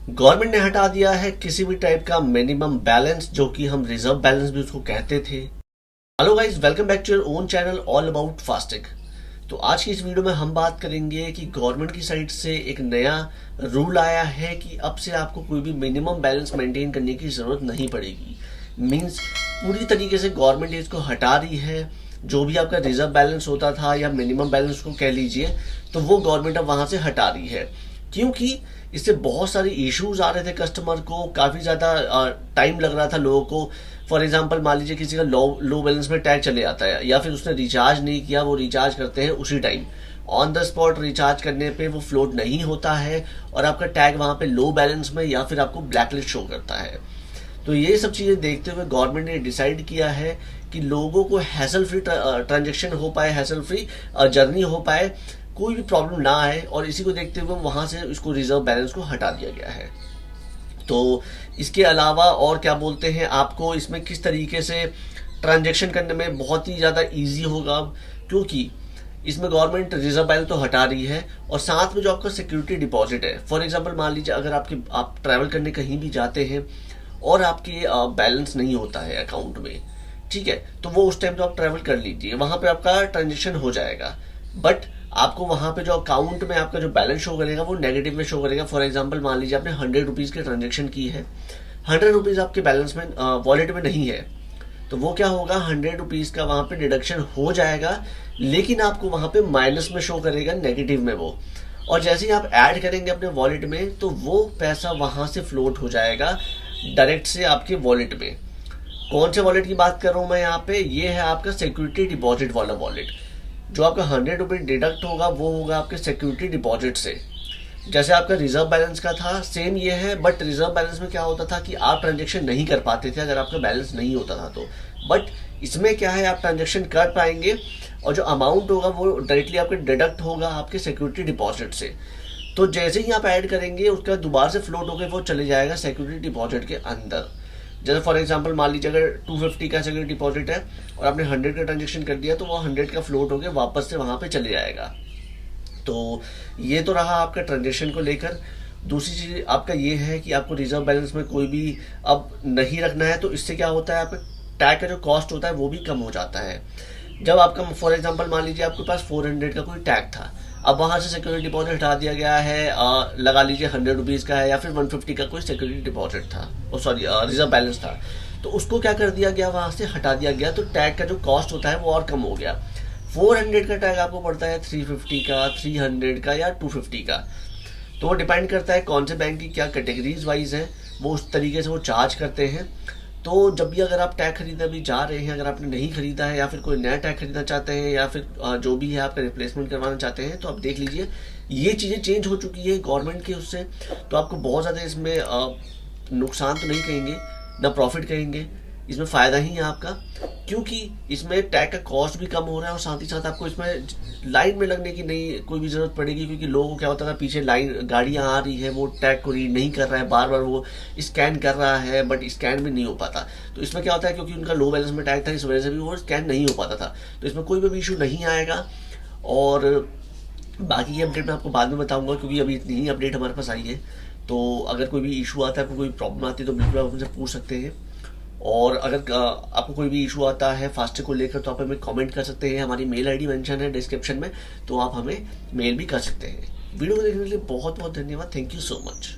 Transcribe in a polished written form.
Government ने हटा दिया है किसी भी टाइप का मिनिमम बैलेंस, जो कि हम रिजर्व बैलेंस भी उसको कहते थे। Hello guys, welcome back to your own channel all about Fastic. तो आज की इस वीडियो में हम बात करेंगे कि गवर्नमेंट की साइड से एक नया रूल आया है कि अब से आपको कोई भी मिनिमम बैलेंस मेंटेन करने की जरूरत नहीं पड़ेगी। मींस पूरी तरीके से गवर्नमेंट इसको हटा रही है। जो भी आपका रिजर्व बैलेंस होता था या मिनिमम बैलेंस को कह लीजिए, तो वो गवर्नमेंट अब वहां से हटा रही है, क्योंकि इससे बहुत सारे इश्यूज आ रहे थे। कस्टमर को काफ़ी ज़्यादा टाइम लग रहा था लोगों को। फॉर एग्जांपल मान लीजिए किसी का लो बैलेंस में टैग चले आता है, या फिर उसने रिचार्ज नहीं किया, वो रिचार्ज करते हैं उसी time on the spot recharge करने पे वो फ्लोट नहीं होता है और आपका टैग वहाँ पे लो बैलेंस में या फिर आपको ब्लैकलिस्ट शो करता है। तो ये सब चीज़ें देखते हुए गवर्नमेंट ने डिसाइड किया है कि लोगों को हैसल फ्री ट्रांजेक्शन हो पाए, हैसल फ्री जर्नी हो पाए, कोई भी प्रॉब्लम ना आए, और इसी को देखते हुए वहाँ से इसको रिजर्व बैलेंस को हटा दिया गया है। तो इसके अलावा और क्या बोलते हैं, आपको इसमें किस तरीके से ट्रांजेक्शन करने में बहुत ही ज़्यादा ईजी होगा, क्योंकि इसमें गवर्नमेंट रिजर्व बैलेंस तो हटा रही है और साथ में जो आपका सिक्योरिटी डिपॉजिट है। फॉर एग्जांपल मान लीजिए अगर आप ट्रैवल करने कहीं भी जाते हैं और आपके बैलेंस नहीं होता है अकाउंट में, ठीक है, तो वो उस टाइम तो आप ट्रैवल कर लीजिए, वहां पे आपका ट्रांजेक्शन हो जाएगा। बट आपको वहां पे जो अकाउंट में आपका जो बैलेंस शो करेगा वो नेगेटिव में शो करेगा। फॉर एग्जांपल मान लीजिए आपने 100 रुपीज की ट्रांजेक्शन की है, 100 रुपीज आपके बैलेंस में वॉलेट में नहीं है, तो वो क्या होगा, 100 रुपीज का वहां पे डिडक्शन हो जाएगा, लेकिन आपको वहां पे माइनस में शो करेगा, नेगेटिव में वो। और जैसे ही आप ऐड करेंगे अपने वॉलेट में, तो वो पैसा वहां से फ्लोट हो जाएगा डायरेक्ट से आपके वॉलेट में। कौन से वॉलेट की बात कर रहा हूं मैं यहाँ पे, ये है आपका सिक्योरिटी डिपॉजिट वाला वॉलेट। जो आपका 100 रुपये डिडक्ट होगा वो होगा आपके सिक्योरिटी डिपॉजिट से। जैसे आपका रिजर्व बैलेंस का था सेम ये है, बट रिजर्व बैलेंस में क्या होता था कि आप ट्रांजेक्शन नहीं कर पाते थे अगर आपका बैलेंस नहीं होता था तो। बट इसमें क्या है, आप ट्रांजेक्शन कर पाएंगे और जो अमाउंट होगा वो डायरेक्टली आपके डिडक्ट होगा आपके सिक्योरिटी डिपॉजिट से। तो जैसे ही आप ऐड करेंगे उसका दोबारा से फ्लोट होकर वो चले जाएगा सिक्योरिटी डिपॉजिट के अंदर। जैसे फॉर एग्जांपल मान लीजिए अगर 250 का सिक्योरिटी डिपॉजिट है और आपने 100 का ट्रांजेक्शन कर दिया, तो वो 100 का फ्लोट होकर वापस से वहां पे चले जाएगा। तो ये तो रहा आपका ट्रांजेक्शन को लेकर। दूसरी चीज आपका ये है कि आपको रिजर्व बैलेंस में कोई भी अब नहीं रखना है, तो इससे क्या होता है, आपका टैग का जो कॉस्ट होता है वो भी कम हो जाता है। जब आपका फॉर एग्जांपल मान लीजिए आपके पास 400 का कोई टैग था, अब वहां से सिक्योरिटी डिपॉजिट हटा दिया गया है, लगा लीजिए 100 रुपीज का है या फिर 150 का कोई सिक्योरिटी डिपॉजिट था, सॉरी रिजर्व बैलेंस था, तो उसको क्या कर दिया गया, वहां से हटा दिया गया, तो टैग का जो कॉस्ट होता है वो और कम हो गया। 400 का टैग आपको पड़ता है 350 का, 300 का या 250 का। तो वो डिपेंड करता है कौन से बैंक की क्या कैटेगरीज वाइज है, वो उस तरीके से वो चार्ज करते हैं। तो जब भी अगर आप टैग खरीदने भी जा रहे हैं, अगर आपने नहीं खरीदा है या फिर कोई नया टैग खरीदना चाहते हैं या फिर जो भी है आपका रिप्लेसमेंट करवाना चाहते हैं, तो आप देख लीजिए ये चीज़ें चेंज हो चुकी है गवर्नमेंट के उससे। तो आपको बहुत ज़्यादा इसमें नुकसान तो नहीं कहेंगे, ना प्रॉफिट कहेंगे, इसमें फ़ायदा ही है आपका, क्योंकि इसमें टैग का कॉस्ट भी कम हो रहा है और साथ ही साथ आपको इसमें लाइन में लगने की नहीं कोई भी ज़रूरत पड़ेगी। क्योंकि लोगों को क्या होता था, पीछे लाइन गाड़ियाँ आ रही है, वो टैग को रीड नहीं कर रहा है, बार बार वो स्कैन कर रहा है, बट स्कैन भी नहीं हो पाता। तो इसमें क्या होता है, क्योंकि उनका लो बैलेंस में टैग था, इस वजह से भी वो स्कैन नहीं हो पाता था। तो इसमें कोई भी इशू नहीं आएगा। और बाकी ये अपडेट मैं आपको बाद में बताऊंगा, क्योंकि अभी इतनी ही अपडेट हमारे पास आई है। तो अगर कोई भी इशू आता है, आपको कोई प्रॉब्लम आती है, तो बिल्कुल आप हमसे पूछ सकते हैं। और अगर आपको कोई भी इशू आता है फास्टैग को लेकर, तो आप हमें कमेंट कर सकते हैं। हमारी मेल आईडी मेंशन है डिस्क्रिप्शन में, तो आप हमें मेल भी कर सकते हैं। वीडियो को देखने के लिए बहुत बहुत धन्यवाद। Thank you so much.